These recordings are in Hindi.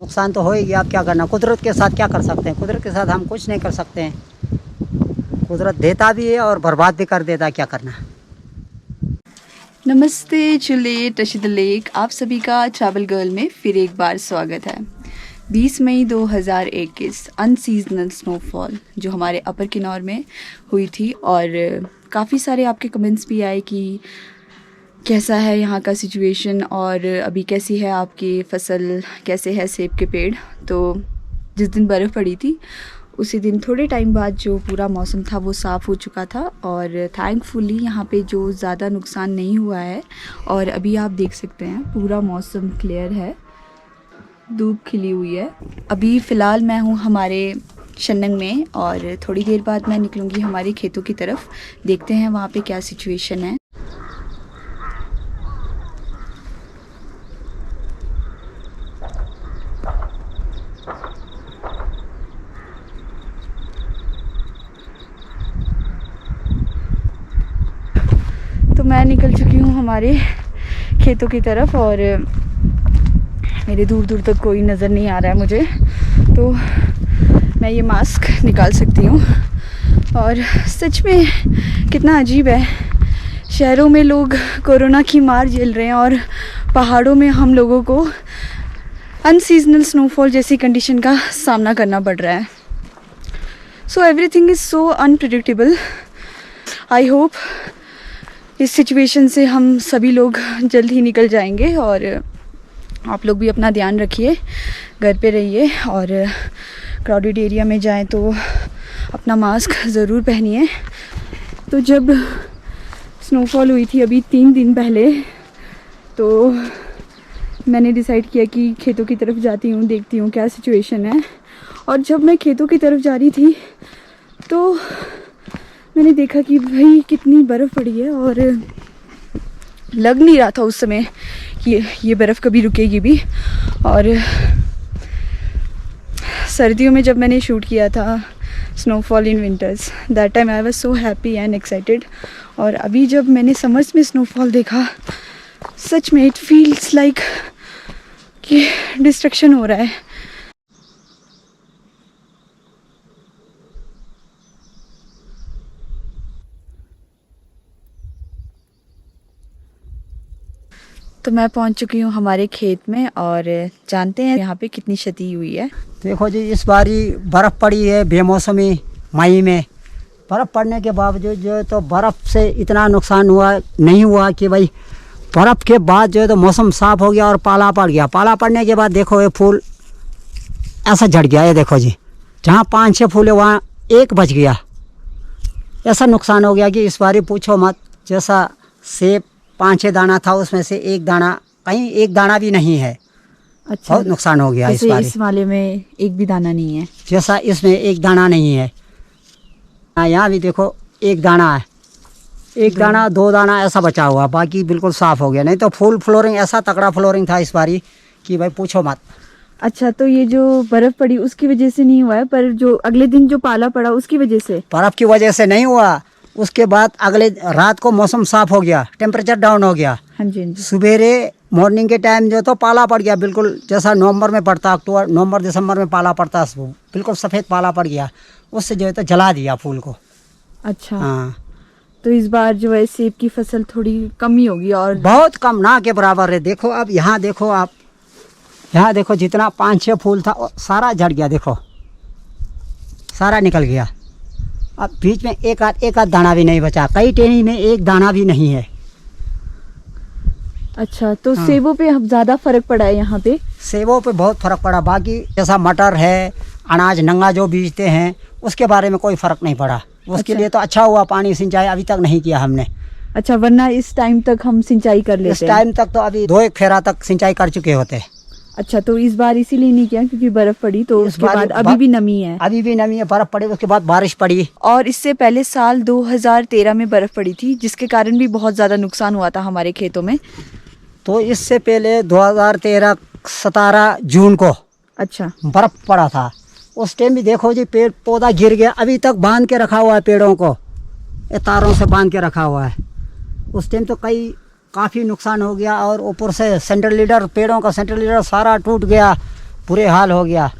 नुकसान तो हो ही गया, आप क्या करना, कुदरत के साथ क्या कर सकते हैं, कुदरत के साथ हम कुछ नहीं कर सकते हैं। कुदरत देता भी है और बर्बाद भी कर देता है, क्या करना। नमस्ते चुले टशी द लेक, आप सभी का ट्रैवल गर्ल में फिर एक बार स्वागत है। 20 मई 2021 अनसीजनल स्नोफॉल जो हमारे अपर किन्नौर में हुई थी और काफ़ी सारे आपके कमेंट्स भी आए कि कैसा है यहाँ का सिचुएशन और अभी कैसी है आपकी फसल, कैसे है सेब के पेड़। तो जिस दिन बर्फ़ पड़ी थी उसी दिन थोड़े टाइम बाद जो पूरा मौसम था वो साफ़ हो चुका था और थैंकफुली यहाँ पे जो ज़्यादा नुकसान नहीं हुआ है। और अभी आप देख सकते हैं पूरा मौसम क्लियर है, धूप खिली हुई है। अभी फ़िलहाल मैं हूँ हमारे शन्नंग में और थोड़ी देर बाद मैं निकलूँगी हमारे खेतों की तरफ, देखते हैं वहाँ पे क्या सिचुएशन है। तो मैं निकल चुकी हूँ हमारे खेतों की तरफ और मेरे दूर दूर तक कोई नज़र नहीं आ रहा है मुझे, तो मैं ये मास्क निकाल सकती हूँ। और सच में कितना अजीब है, शहरों में लोग कोरोना की मार झेल रहे हैं और पहाड़ों में हम लोगों को अनसीजनल स्नोफॉल जैसी कंडीशन का सामना करना पड़ रहा है। So everything is so unpredictable. I hope इस सिचुएशन से हम सभी लोग जल्द ही निकल जाएंगे और आप लोग भी अपना ध्यान रखिए, घर पे रहिए और क्राउडेड एरिया में जाएं तो अपना मास्क ज़रूर पहनिए। तो जब स्नोफॉल हुई थी अभी 3 दिन पहले, तो मैंने डिसाइड किया कि खेतों की तरफ जाती हूँ, देखती हूँ क्या सिचुएशन है। और जब मैं खेतों की तरफ जा रही थी तो मैंने देखा कि भाई कितनी बर्फ़ पड़ी है और लग नहीं रहा था उस समय कि ये बर्फ़ कभी रुकेगी भी। और सर्दियों में जब मैंने शूट किया था snowfall in winters, that time I was so happy and excited. और अभी जब मैंने समर्स में स्नोफॉल देखा, सच में इट फील्स लाइक कि डिस्ट्रक्शन हो रहा है। तो मैं पहुंच चुकी हूँ हमारे खेत में और जानते हैं यहाँ पे कितनी क्षति हुई है। देखो जी, इस बारी बर्फ़ पड़ी है बेमौसमी मई में। बर्फ़ पड़ने के बावजूद जो है तो बर्फ़ से इतना नुकसान हुआ नहीं हुआ कि भाई बर्फ़ के बाद जो है तो मौसम साफ़ हो गया और पाला पड़ गया। पाला पड़ने के बाद देखो ये फूल ऐसा झड़ गया, ये देखो जी, जहाँ 5-6 फूल है वहाँ एक बच गया। ऐसा नुकसान हो गया कि इस बारी पूछो मत। जैसा सेब 5-6 दाना था उसमें से एक दाना, कहीं एक दाना भी नहीं है। अच्छा, बहुत नुकसान हो गया इस बारी। इस वाले में एक भी दाना नहीं है, जैसा इसमें एक दाना नहीं है। यहाँ भी देखो एक दाना है, एक दाना 2 दाना ऐसा बचा हुआ, बाकी बिल्कुल साफ़ हो गया। नहीं तो फुल फ्लोरिंग, ऐसा तगड़ा फ्लोरिंग था इस बारी कि भाई पूछो मत। अच्छा, तो ये जो बर्फ़ पड़ी उसकी वजह से नहीं हुआ है, पर जो अगले दिन जो पाला पड़ा उसकी वजह से? बर्फ़ की वजह से नहीं हुआ, उसके बाद अगले रात को मौसम साफ़ हो गया, टेम्परेचर डाउन हो गया। हाँ जी, हाँ जी। सवेरे मॉर्निंग के टाइम जो तो पाला पड़ गया, बिल्कुल जैसा नवंबर में पड़ता, अक्टूबर नवंबर दिसंबर में पाला पड़ता, बिल्कुल सफ़ेद पाला पड़ गया। उससे जो है तो जला दिया फूल को। अच्छा, हाँ, तो इस बार जो है सेब की फसल थोड़ी कम ही होगी और बहुत कम, ना के बराबर है। देखो अब यहाँ देखो, आप यहाँ देखो, जितना 5-6 फूल था सारा झड़ गया, देखो सारा निकल गया। अब बीच में एक आध दाना भी नहीं बचा, कई टहनी में एक दाना भी नहीं है। अच्छा, तो हाँ। सेबों पे अब ज़्यादा फर्क पड़ा है यहाँ पे? सेबों पे बहुत फ़र्क पड़ा, बाकी जैसा मटर है, अनाज नंगा जो बीजते हैं उसके बारे में कोई फ़र्क नहीं पड़ा। उसके अच्छा। लिए तो अच्छा हुआ, पानी सिंचाई अभी तक नहीं किया हमने। अच्छा, वरना इस टाइम तक हम सिंचाई कर इस लेते हैं। टाइम तक तो अभी 2-1 फेरा तक सिंचाई कर चुके होते। अच्छा, तो इस बार इसीलिए नहीं किया क्योंकि बर्फ़ पड़ी, तो इस उसके बार बाद अभी भी नमी है। अभी भी नमी है, बर्फ़ पड़ी, उसके बाद बारिश पड़ी। और इससे पहले साल 2013 में बर्फ़ पड़ी थी जिसके कारण भी बहुत ज़्यादा नुकसान हुआ था हमारे खेतों में। तो इससे पहले 2013-17 जून को अच्छा, बर्फ़ पड़ा था। उस टाइम भी देखो जी, पेड़ पौधा गिर गया, अभी तक बांध के रखा हुआ है पेड़ों को, ये तारों से बांध के रखा हुआ है। उस टाइम तो काफ़ी नुकसान हो गया और ऊपर से सेंट्रल लीडर, पेड़ों का सेंट्रल लीडर सारा टूट गया, बुरे हाल हो गया।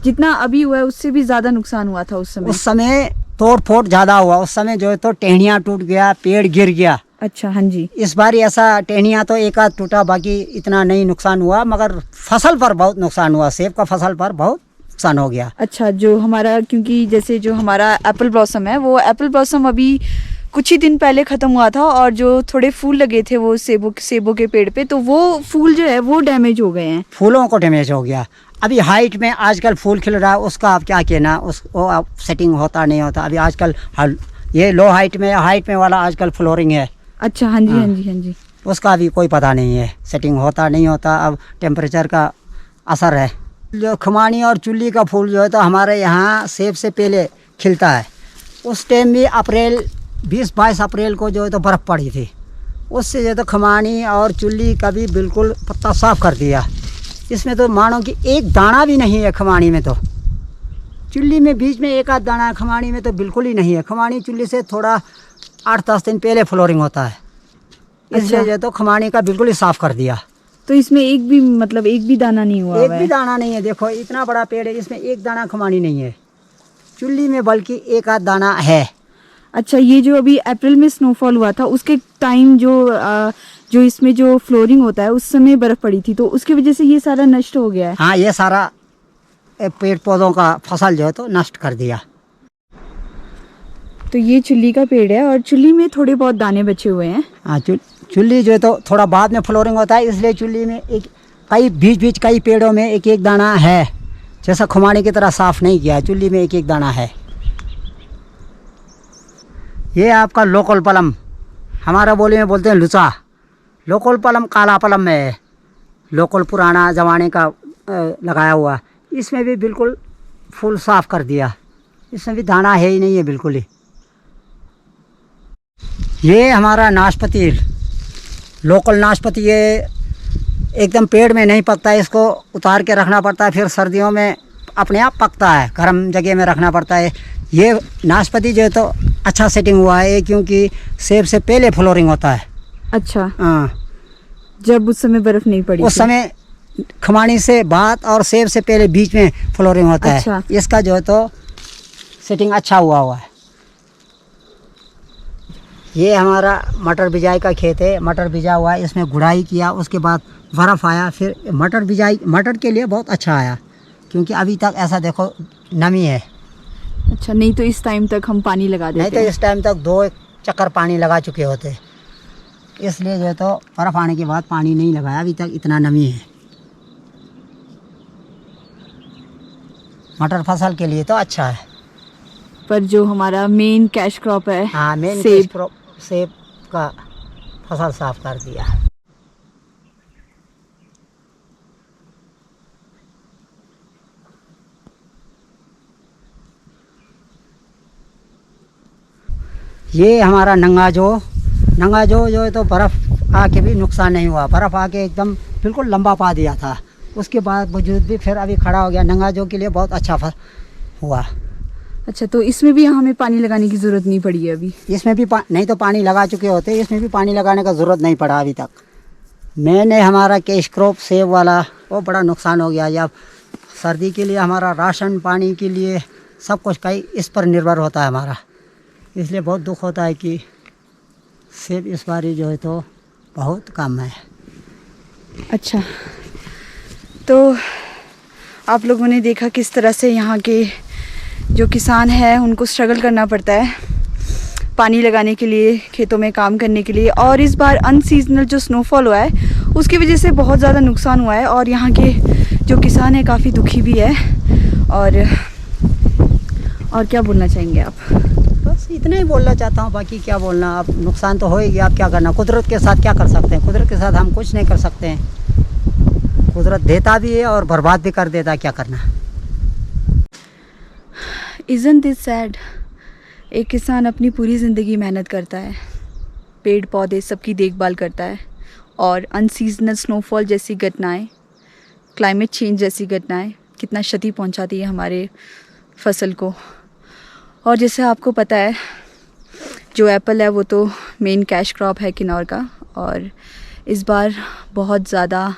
जितना अभी हुआ है उससे भी ज़्यादा नुकसान हुआ था उस समय। उस समय तोड़ फोड़ ज़्यादा हुआ, उस समय जो है तो टहनियाँ टूट गया, पेड़ गिर गया। अच्छा, हाँ जी। इस बार ऐसा टहनियाँ तो एक आध टूटा, बाकी इतना नहीं नुकसान हुआ, मगर फसल पर बहुत नुकसान हुआ। सेब का फसल पर बहुत नुकसान हो गया। अच्छा, जो हमारा, क्योंकि जैसे जो हमारा एप्पल ब्लॉसम है, वो एप्पल ब्लॉसम अभी कुछ ही दिन पहले ख़त्म हुआ था, और जो थोड़े फूल लगे थे वो सेबों के पेड़ पे, तो वो फूल जो है वो डैमेज हो गए हैं। फूलों को डैमेज हो गया। अभी हाइट में आजकल फूल खिल रहा है, उसका आप क्या कहना, उसको आप सेटिंग होता नहीं होता। अभी आजकल ये लो हाइट में वाला आजकल फ्लोरिंग है। अच्छा, हाँ जी, हाँ जी, हाँ जी। उसका भी कोई पता नहीं है, सेटिंग होता नहीं होता। अब टेम्परेचर का असर है। जो खुमानी और चुल्ली का फूल जो है तो हमारे यहाँ सेब से पहले खिलता है। उस टाइम भी अप्रैल 20-22 अप्रैल को जो है तो बर्फ़ पड़ी थी। उससे जो है तो खुमानी और चुल्ली का भी बिल्कुल पत्ता साफ़ कर दिया। इसमें तो मानो कि एक दाना भी नहीं है खुमानी में। तो चुल्ली में बीच में एक आध दाना है, खुमानी में तो बिल्कुल ही नहीं है। खुमानी चुल्ली से थोड़ा 8-10 दिन पहले फ्लोरिंग होता है, इसलिए जो है तो खुमानी का बिल्कुल ही साफ़ कर दिया। तो इसमें एक भी दाना नहीं हुआ? एक भी दाना नहीं है। देखो इतना बड़ा पेड़ है, इसमें एक दाना खुमानी नहीं है। चुल्ली में बल्कि एक आध दाना है। अच्छा, ये जो अभी अप्रैल में स्नोफॉल हुआ था उसके टाइम जो इसमें जो फ्लोरिंग होता है उस समय बर्फ़ पड़ी थी, तो उसकी वजह से ये सारा नष्ट हो गया है। हाँ, ये सारा पेड़ पौधों का फसल जो है तो नष्ट कर दिया। तो ये चुल्ली का पेड़ है और चुल्ली में थोड़े बहुत दाने बचे हुए हैं। हाँ, चुल्ली जो है तो थोड़ा बाद में फ्लोरिंग होता है, इसलिए चुल्ली में कई बीच कई पेड़ों में एक एक दाना है। जैसा खुमानी की तरह साफ़ नहीं किया, चुल्ली में एक एक दाना है। ये आपका लोकल पलम, हमारा बोली में बोलते हैं लुचा। लोकल पलम काला पलम में है, लोकल पुराना ज़माने का लगाया हुआ। इसमें भी बिल्कुल फूल साफ़ कर दिया, इसमें भी दाना है ही नहीं है बिल्कुल ही। ये हमारा नाशपाती, लोकल नाशपाती, ये एकदम पेड़ में नहीं पकता है, इसको उतार के रखना पड़ता है, फिर सर्दियों में अपने आप पकता है, गर्म जगह में रखना पड़ता है। ये नाशपाती जो है तो अच्छा सेटिंग हुआ है, क्योंकि सेब से पहले फ्लोरिंग होता है। अच्छा, हाँ, जब उस समय बर्फ़ नहीं पड़ी उस थी। समय खुमानी से बाद और सेब से पहले बीच में फ्लोरिंग होता अच्छा। है। इसका जो है तो सेटिंग अच्छा हुआ है। ये हमारा मटर बिजाई का खेत है, मटर बिजा हुआ है, इसमें गुड़ाई किया, उसके बाद बर्फ़ आया, फिर मटर बिजाई। मटर के लिए बहुत अच्छा आया, क्योंकि अभी तक ऐसा देखो नमी है। अच्छा, नहीं तो इस टाइम तक हम पानी लगा देते नहीं तो इस टाइम तक 2 चक्कर पानी लगा चुके होते, इसलिए जो है तो बर्फ़ आने के बाद पानी नहीं लगाया, अभी तक इतना नमी है। मटर फसल के लिए तो अच्छा है। पर जो हमारा मेन कैश क्रॉप है, हाँ, मेन सेब, सेब का फसल साफ कर दिया। ये हमारा नंगा जो जो है तो बर्फ़ आके भी नुकसान नहीं हुआ। बर्फ़ आके एकदम बिल्कुल लंबा पा दिया था, उसके बाद वजूद भी फिर अभी खड़ा हो गया। नंगा जो के लिए बहुत अच्छा हुआ। अच्छा, तो इसमें भी हमें पानी लगाने की ज़रूरत नहीं पड़ी है अभी? इसमें भी नहीं तो पानी लगा चुके होते, इसमें भी पानी लगाने का ज़रूरत नहीं पड़ा अभी तक। मैंने हमारा कैश क्रॉप सेब वाला वो बड़ा नुकसान हो गया। जब सर्दी के लिए हमारा राशन पानी के लिए सब कुछ कई इस पर निर्भर होता है हमारा, इसलिए बहुत दुख होता है कि सेब इस बार जो है तो बहुत कम है। अच्छा, तो आप लोगों ने देखा किस तरह से यहाँ के जो किसान हैं उनको स्ट्रगल करना पड़ता है पानी लगाने के लिए, खेतों में काम करने के लिए। और इस बार अनसीजनल जो स्नोफॉल हुआ है उसकी वजह से बहुत ज़्यादा नुकसान हुआ है, और यहाँ के जो किसान हैं काफ़ी दुखी भी है। और क्या बोलना चाहेंगे आप? बस इतना ही बोलना चाहता हूँ, बाकी क्या बोलना। अब नुकसान तो होएगी, आप क्या करना। कुदरत के साथ क्या कर सकते हैं, कुदरत के साथ हम कुछ नहीं कर सकते हैं। कुदरत देता भी है और बर्बाद भी कर देता है, क्या करना। Isn't this sad? एक किसान अपनी पूरी ज़िंदगी मेहनत करता है, पेड़ पौधे सबकी देखभाल करता है, और अनसीजनल स्नोफॉल जैसी घटनाएं, क्लाइमेट चेंज जैसी घटनाएं कितना क्षति पहुंचाती है हमारे फसल को। और जैसे आपको पता है जो एप्पल है वो तो मेन कैश क्रॉप है किन्नौर का, और इस बार बहुत ज़्यादा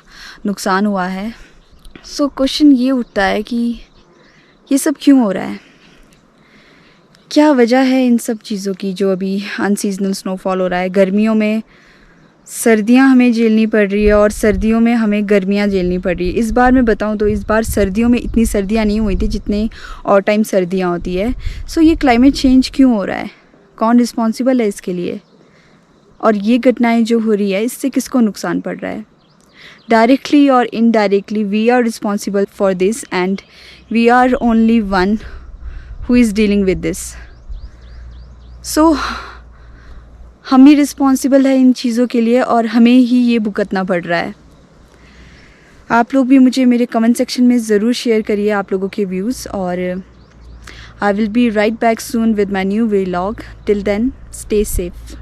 नुकसान हुआ है सो क्वेश्चन ये उठता है कि ये सब क्यों हो रहा है, क्या वजह है इन सब चीज़ों की जो अभी अनसीजनल स्नोफॉल हो रहा है। गर्मियों में सर्दियां हमें झेलनी पड़ रही है और सर्दियों में हमें गर्मियां झेलनी पड़ रही है। इस बार मैं बताऊं तो इस बार सर्दियों में इतनी सर्दियां नहीं हुई थी जितने और टाइम सर्दियां होती है। सो ये क्लाइमेट चेंज क्यों हो रहा है, कौन रिस्पॉन्सिबल है इसके लिए, और ये घटनाएं जो हो रही है इससे किसको नुकसान पड़ रहा है। डायरेक्टली और indirectly we are responsible for this and we are only one who is dealing with this. So हम ही रिस्पॉन्सिबल है इन चीज़ों के लिए और हमें ही ये भुगतना पड़ रहा है। आप लोग भी मुझे मेरे कमेंट सेक्शन में ज़रूर शेयर करिए आप लोगों के व्यूज़, और I will be right back soon with my new vlog. Till then stay safe.